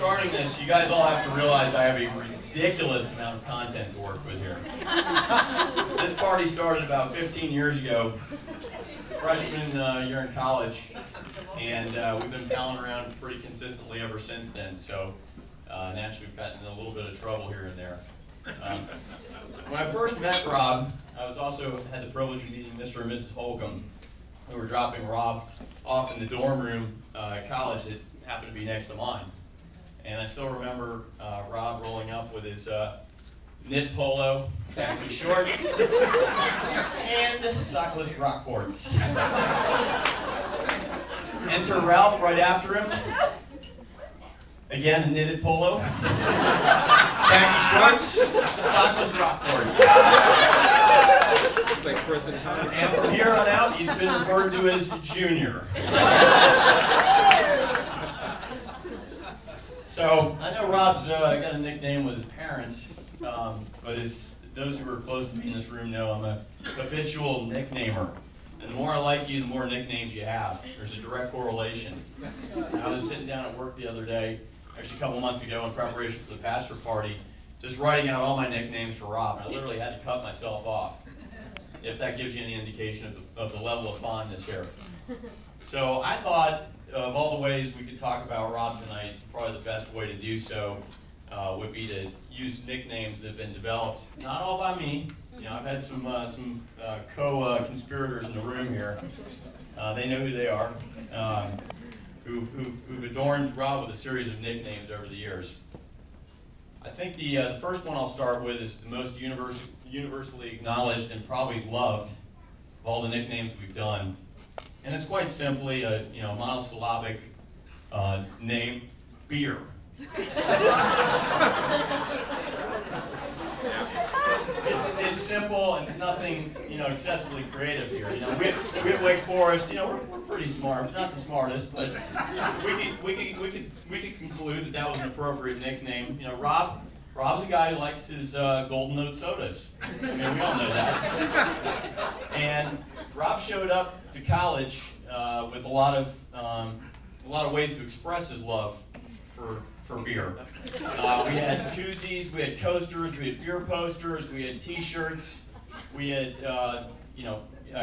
starting this, you guys all have to realize I have a ridiculous amount of content to work with here. This party started about 15 years ago, freshman year in college, and we've been palling around pretty consistently ever since then. So naturally, we've gotten in a little bit of trouble here and there. When I first met Rob, I was also had the privilege of meeting Mr. and Mrs. Holcomb, who were dropping Rob off in the dorm room at college that happened to be next to mine. And I still remember Rob rolling up with his knit polo, khaki shorts, and sockless Rockports. Enter Ralph right after him. Again, a knitted polo, khaki shorts, sockless Rockports. And from here on out, he's been referred to as Junior. So I know Rob's got a nickname with his parents, but those who are close to me in this room know I'm a habitual nicknamer. And the more I like you, the more nicknames you have. There's a direct correlation. I was sitting down at work the other day, actually a couple months ago in preparation for the pastor party, just writing out all my nicknames for Rob. And I literally had to cut myself off, if that gives you any indication of the level of fondness here. So I thought of all the ways we could talk about Rob tonight, probably the best way to do so would be to use nicknames that have been developed, not all by me. You know, I've had some co-conspirators in the room here. They know who they are, who've adorned Rob with a series of nicknames over the years. I think the first one I'll start with is the most universally acknowledged and probably loved of all the nicknames we've done. And it's quite simply a monosyllabic name, Beer. It's simple and it's nothing excessively creative here. We at Wake Forest, we're pretty smart, not the smartest, but we could conclude that was an appropriate nickname. Rob's a guy who likes his Golden Oat sodas. I mean, we all know that. And Rob showed up to college with a lot of ways to express his love for beer. We had koozies, we had coasters, we had beer posters, we had T-shirts, we had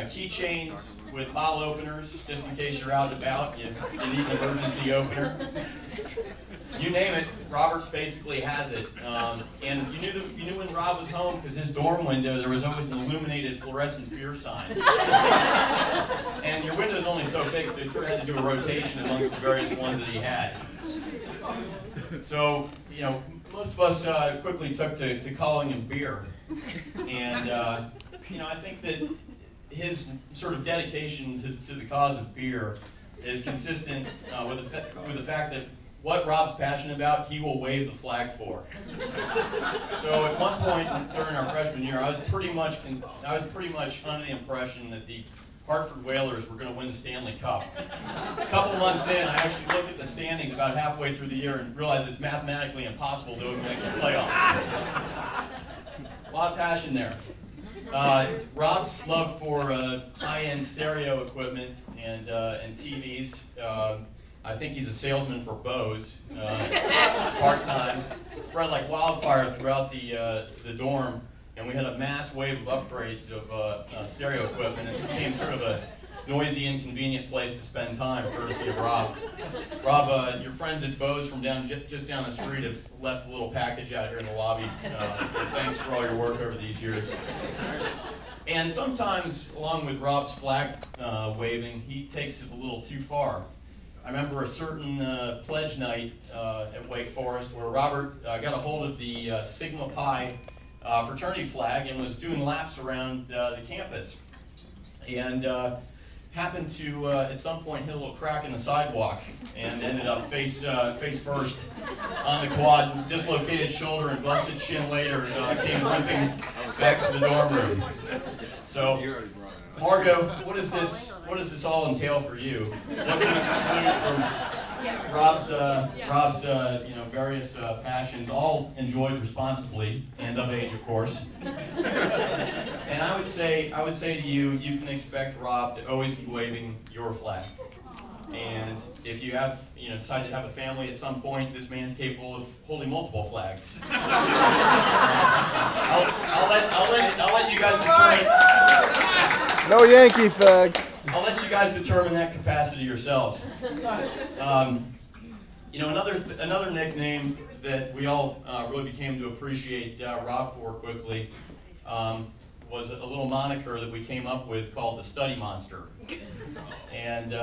keychains with bottle openers, just in case you're out and about, you need an emergency opener. You name it, Robert basically has it. And you knew when Rob was home because his dorm window there was always an illuminated fluorescent beer sign. And your window's only so big, so you sort of had to do a rotation amongst the various ones that he had. So most of us quickly took to calling him Beer, and I think that his sort of dedication to the cause of beer is consistent with the fact that what Rob's passionate about, he will wave the flag for. So at one point during our freshman year, I was pretty much under the impression that the Hartford Whalers were going to win the Stanley Cup. A couple months in, I actually looked at the standings about halfway through the year and realized it's mathematically impossible to make the playoffs. A lot of passion there. Rob's love for high-end stereo equipment and TVs. I think he's a salesman for Bose, part-time. Spread like wildfire throughout the dorm, and we had a mass wave of upgrades of stereo equipment. It became sort of a noisy, inconvenient place to spend time, courtesy of Rob. Rob, your friends at Bose from just down the street have left a little package out here in the lobby. Thanks for all your work over these years. And sometimes, along with Rob's flag waving, he takes it a little too far. I remember a certain pledge night at Wake Forest where Robert got a hold of the Sigma Pi fraternity flag and was doing laps around the campus. And happened to, at some point, hit a little crack in the sidewalk and ended up face first on the quad, dislocated shoulder and busted shin later, came limping back to the dorm room. So, Margot, what does this all entail for you? What can you conclude from Rob's various passions, all enjoyed responsibly and of age, of course. And I would say to you, you can expect Rob to always be waving your flag. And if you have, decide to have a family at some point, this man's capable of holding multiple flags. I'll let you guys determine. No Yankee flag. I'll let you guys determine that capacity yourselves. Another nickname that we all really became to appreciate Rob for quickly was a little moniker that we came up with called the Study Monster. And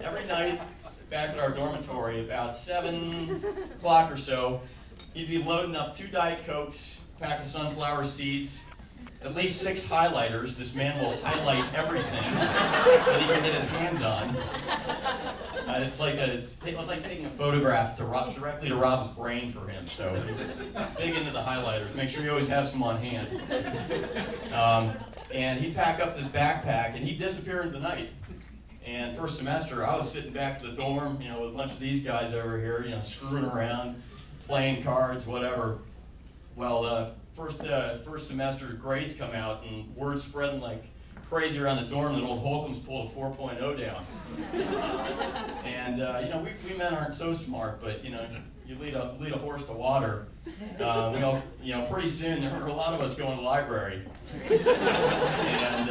every night back at our dormitory, about 7 o'clock or so, he'd be loading up 2 Diet Cokes, a pack of sunflower seeds, at least 6 highlighters. This man will highlight everything that he can get his hands on. It was like taking a photograph directly to Rob's brain for him. So he's big into the highlighters. Make sure you always have some on hand. And he'd pack up this backpack, and he'd disappear into the night. And first semester, I was sitting back at the dorm, with a bunch of these guys over here, screwing around, playing cards, whatever. Well, first semester grades come out, and word's spreading like crazy around the dorm that old Holcomb's pulled a 4.0 down. And we men aren't so smart, but you lead a horse to water. We all, pretty soon there were a lot of us going to the library. And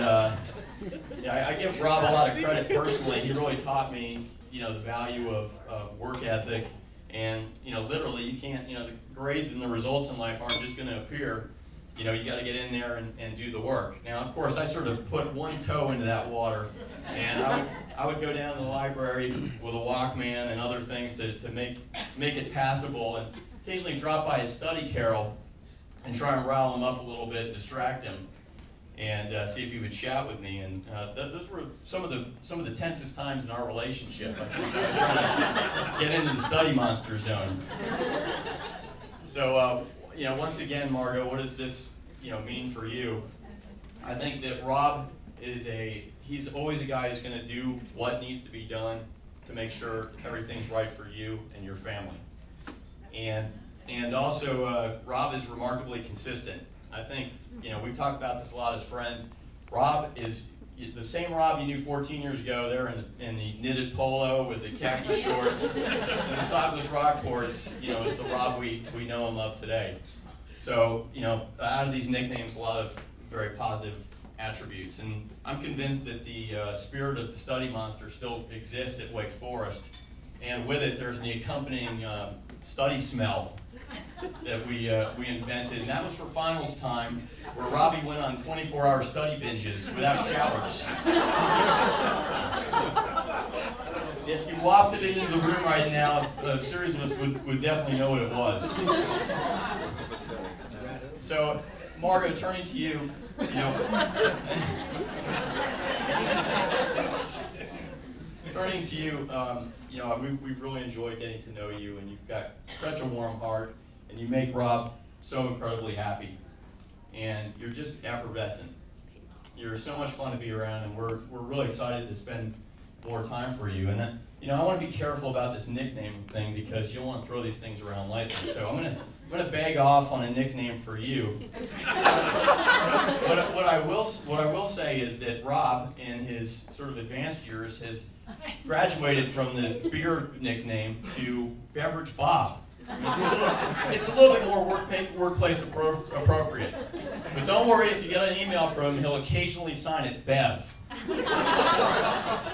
I give Rob a lot of credit personally. He really taught me, the value of work ethic. And literally, you can't. The grades and the results in life aren't just going to appear. You got to get in there and do the work. Now, of course, I sort of put one toe into that water, and I would go down to the library with a Walkman and other things to make it passable, and occasionally drop by his study carrel and try and rile him up a little bit, distract him, and see if he would chat with me. And those were some of the tensest times in our relationship. I was trying to get into the study monster zone. So. Once again, Margot, what does this, mean for you? I think that Rob he's always a guy who's going to do what needs to be done to make sure everything's right for you and your family. And also, Rob is remarkably consistent. I think, we've talked about this a lot as friends. Rob is the same Rob you knew 14 years ago there in the knitted polo with the khaki shorts and the sockless Rockports, is the Rob we know and love today. So, out of these nicknames, a lot of very positive attributes. And I'm convinced that the spirit of the Study Monster still exists at Wake Forest. And with it, there's the accompanying study smell that we invented. And that was for finals time, where Robbie went on 24-hour study binges without showers. If you wafted it into the room right now, a series of us would definitely know what it was. So, Margot, turning to you, we've really enjoyed getting to know you, and you've got such a warm heart, and you make Rob so incredibly happy, and you're just effervescent. You're so much fun to be around, and we're really excited to spend more time for you. And then, I want to be careful about this nickname thing because you don't want to throw these things around lightly. So I'm gonna beg off on a nickname for you. What I will say is that Rob, in his sort of advanced years, has graduated from the beer nickname to Beverage Bob. It's a little bit more workplace appropriate. But don't worry, if you get an email from him, he'll occasionally sign it Bev.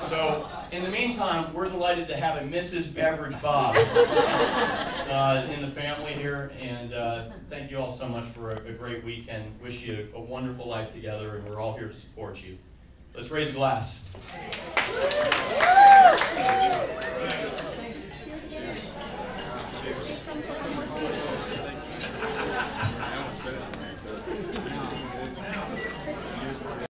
So, in the meantime, we're delighted to have a Mrs. Beverage Bob in the family here, and thank you all so much for a great weekend. Wish you a wonderful life together, and we're all here to support you. Let's raise a glass.